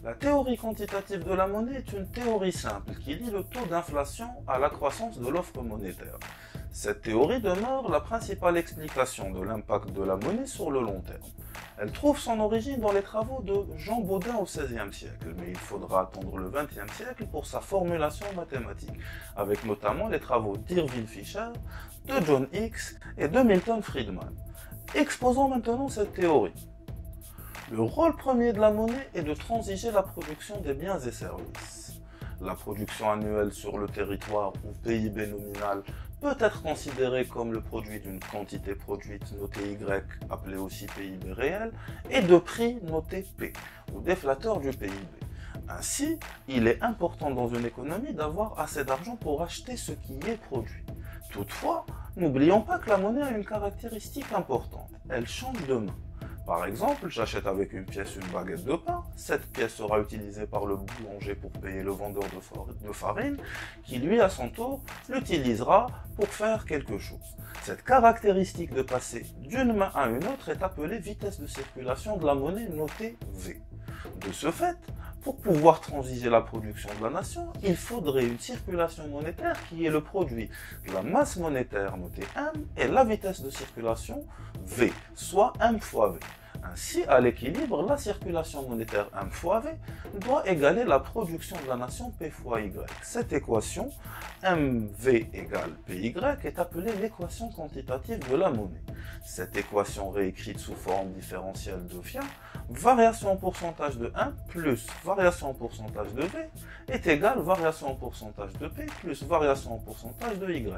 La théorie quantitative de la monnaie est une théorie simple qui lie le taux d'inflation à la croissance de l'offre monétaire. Cette théorie demeure la principale explication de l'impact de la monnaie sur le long terme. Elle trouve son origine dans les travaux de Jean Bodin au XVIe siècle, mais il faudra attendre le XXe siècle pour sa formulation mathématique, avec notamment les travaux d'Irving Fisher, de John Hicks et de Milton Friedman. Exposons maintenant cette théorie. Le rôle premier de la monnaie est de transiger la production des biens et services. La production annuelle sur le territoire ou PIB nominal peut être considérée comme le produit d'une quantité produite notée Y, appelée aussi PIB réel, et de prix noté P, ou déflateur du PIB. Ainsi, il est important dans une économie d'avoir assez d'argent pour acheter ce qui est produit. Toutefois, n'oublions pas que la monnaie a une caractéristique importante, elle change de main. Par exemple, j'achète avec une pièce une baguette de pain, cette pièce sera utilisée par le boulanger pour payer le vendeur de farine, qui lui à son tour l'utilisera pour faire quelque chose. Cette caractéristique de passer d'une main à une autre est appelée vitesse de circulation de la monnaie notée V. De ce fait, pour pouvoir transiger la production de la nation, il faudrait une circulation monétaire qui est le produit de la masse monétaire notée M et la vitesse de circulation V, soit M fois V. Ainsi, à l'équilibre, la circulation monétaire M fois V doit égaler la production de la nation P fois Y. Cette équation, MV égale PY, est appelée l'équation quantitative de la monnaie. Cette équation réécrite sous forme différentielle devient variation en pourcentage de M plus variation en pourcentage de V est égale variation en pourcentage de P plus variation en pourcentage de Y.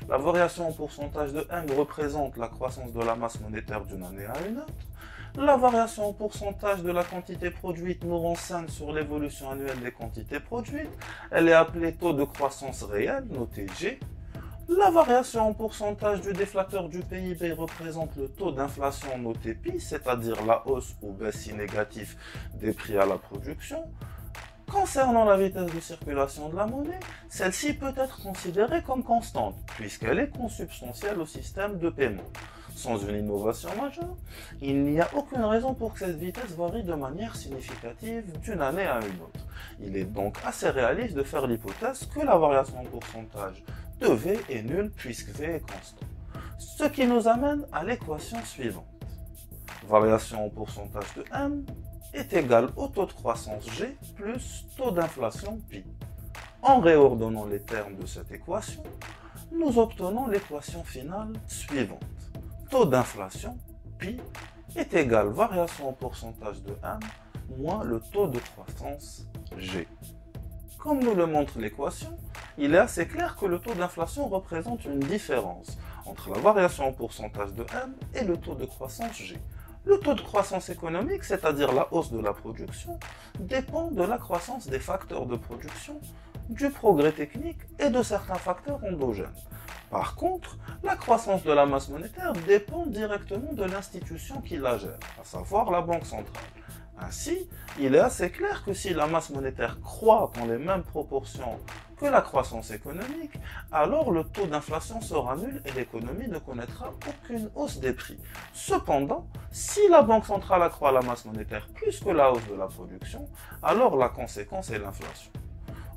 La variation en pourcentage de M représente la croissance de la masse monétaire d'une année à une autre. La variation en pourcentage de la quantité produite nous renseigne sur l'évolution annuelle des quantités produites. Elle est appelée taux de croissance réel, noté G. La variation en pourcentage du déflateur du PIB représente le taux d'inflation noté Pi, c'est-à-dire la hausse ou baisse négative des prix à la production. Concernant la vitesse de circulation de la monnaie, celle-ci peut être considérée comme constante, puisqu'elle est consubstantielle au système de paiement. Sans une innovation majeure, il n'y a aucune raison pour que cette vitesse varie de manière significative d'une année à une autre. Il est donc assez réaliste de faire l'hypothèse que la variation en pourcentage de V est nulle puisque V est constant. Ce qui nous amène à l'équation suivante. Variation en pourcentage de M est égale au taux de croissance G plus taux d'inflation Pi. En réordonnant les termes de cette équation, nous obtenons l'équation finale suivante. Taux d'inflation, Pi, est égal variation en pourcentage de M moins le taux de croissance G. Comme nous le montre l'équation, il est assez clair que le taux d'inflation représente une différence entre la variation en pourcentage de M et le taux de croissance G. Le taux de croissance économique, c'est-à-dire la hausse de la production, dépend de la croissance des facteurs de production, du progrès technique et de certains facteurs endogènes. Par contre, la croissance de la masse monétaire dépend directement de l'institution qui la gère, à savoir la Banque centrale. Ainsi, il est assez clair que si la masse monétaire croît dans les mêmes proportions que la croissance économique, alors le taux d'inflation sera nul et l'économie ne connaîtra aucune hausse des prix. Cependant, si la Banque centrale accroît la masse monétaire plus que la hausse de la production, alors la conséquence est l'inflation.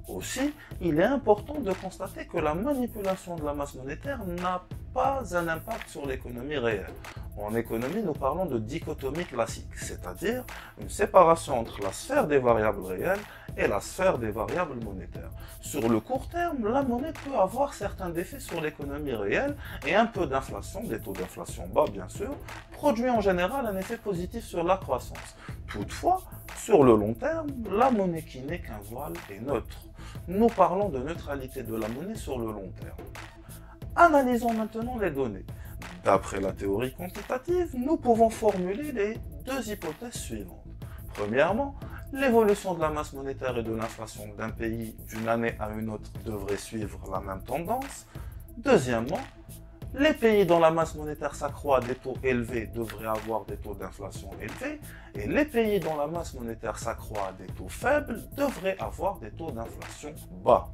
Aussi, il est important de constater que la manipulation de la masse monétaire n'a pas un impact sur l'économie réelle. En économie, nous parlons de dichotomie classique, c'est-à-dire une séparation entre la sphère des variables réelles et la sphère des variables monétaires. Sur le court terme, la monnaie peut avoir certains effets sur l'économie réelle et un peu d'inflation, des taux d'inflation bas bien sûr, produit en général un effet positif sur la croissance. Toutefois, sur le long terme, la monnaie qui n'est qu'un voile est neutre. Nous parlons de neutralité de la monnaie sur le long terme. Analysons maintenant les données. D'après la théorie quantitative, nous pouvons formuler les deux hypothèses suivantes. Premièrement, l'évolution de la masse monétaire et de l'inflation d'un pays d'une année à une autre devrait suivre la même tendance. Deuxièmement, les pays dont la masse monétaire s'accroît à des taux élevés devraient avoir des taux d'inflation élevés, et les pays dont la masse monétaire s'accroît à des taux faibles devraient avoir des taux d'inflation bas.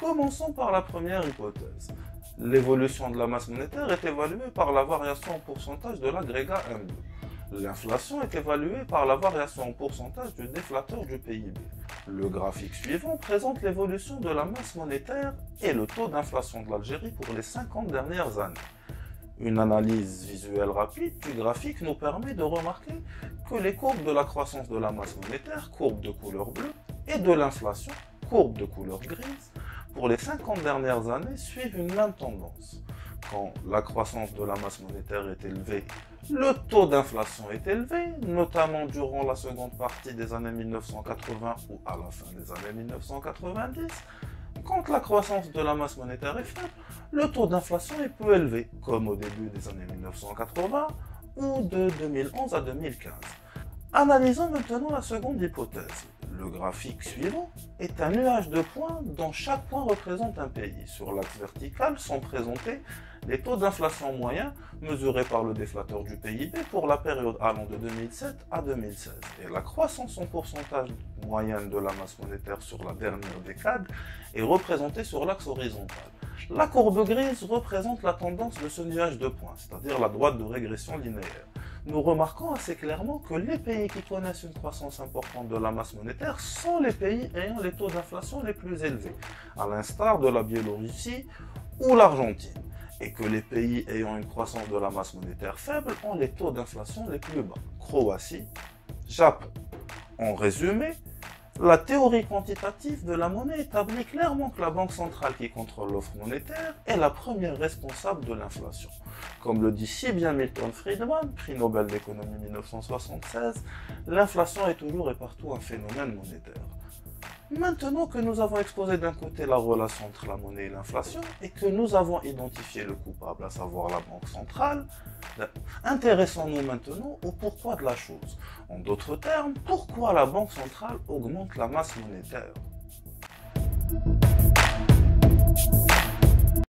Commençons par la première hypothèse. L'évolution de la masse monétaire est évaluée par la variation en pourcentage de l'agrégat M2. L'inflation est évaluée par la variation en pourcentage du déflateur du PIB. Le graphique suivant présente l'évolution de la masse monétaire et le taux d'inflation de l'Algérie pour les 50 dernières années. Une analyse visuelle rapide du graphique nous permet de remarquer que les courbes de la croissance de la masse monétaire, courbe de couleur bleue, et de l'inflation, courbe de couleur grise, pour les 50 dernières années suivent une même tendance. Quand la croissance de la masse monétaire est élevée, le taux d'inflation est élevé, notamment durant la seconde partie des années 1980 ou à la fin des années 1990. Quand la croissance de la masse monétaire est faible, le taux d'inflation est peu élevé, comme au début des années 1980 ou de 2011 à 2015. Analysons maintenant la seconde hypothèse. Le graphique suivant est un nuage de points dont chaque point représente un pays. Sur l'axe vertical sont présentés les taux d'inflation moyens mesurés par le déflateur du PIB pour la période allant de 2007 à 2016. Et la croissance en pourcentage moyenne de la masse monétaire sur la dernière décade est représentée sur l'axe horizontal. La courbe grise représente la tendance de ce nuage de points, c'est-à-dire la droite de régression linéaire. Nous remarquons assez clairement que les pays qui connaissent une croissance importante de la masse monétaire sont les pays ayant les taux d'inflation les plus élevés, à l'instar de la Biélorussie ou l'Argentine, et que les pays ayant une croissance de la masse monétaire faible ont les taux d'inflation les plus bas, Croatie, Japon. En résumé, la théorie quantitative de la monnaie établit clairement que la banque centrale qui contrôle l'offre monétaire est la première responsable de l'inflation. Comme le dit si bien Milton Friedman, prix Nobel d'économie 1976, l'inflation est toujours et partout un phénomène monétaire. Maintenant que nous avons exposé d'un côté la relation entre la monnaie et l'inflation, et que nous avons identifié le coupable, à savoir la banque centrale, intéressons-nous maintenant au pourquoi de la chose. En d'autres termes, pourquoi la banque centrale augmente la masse monétaire ?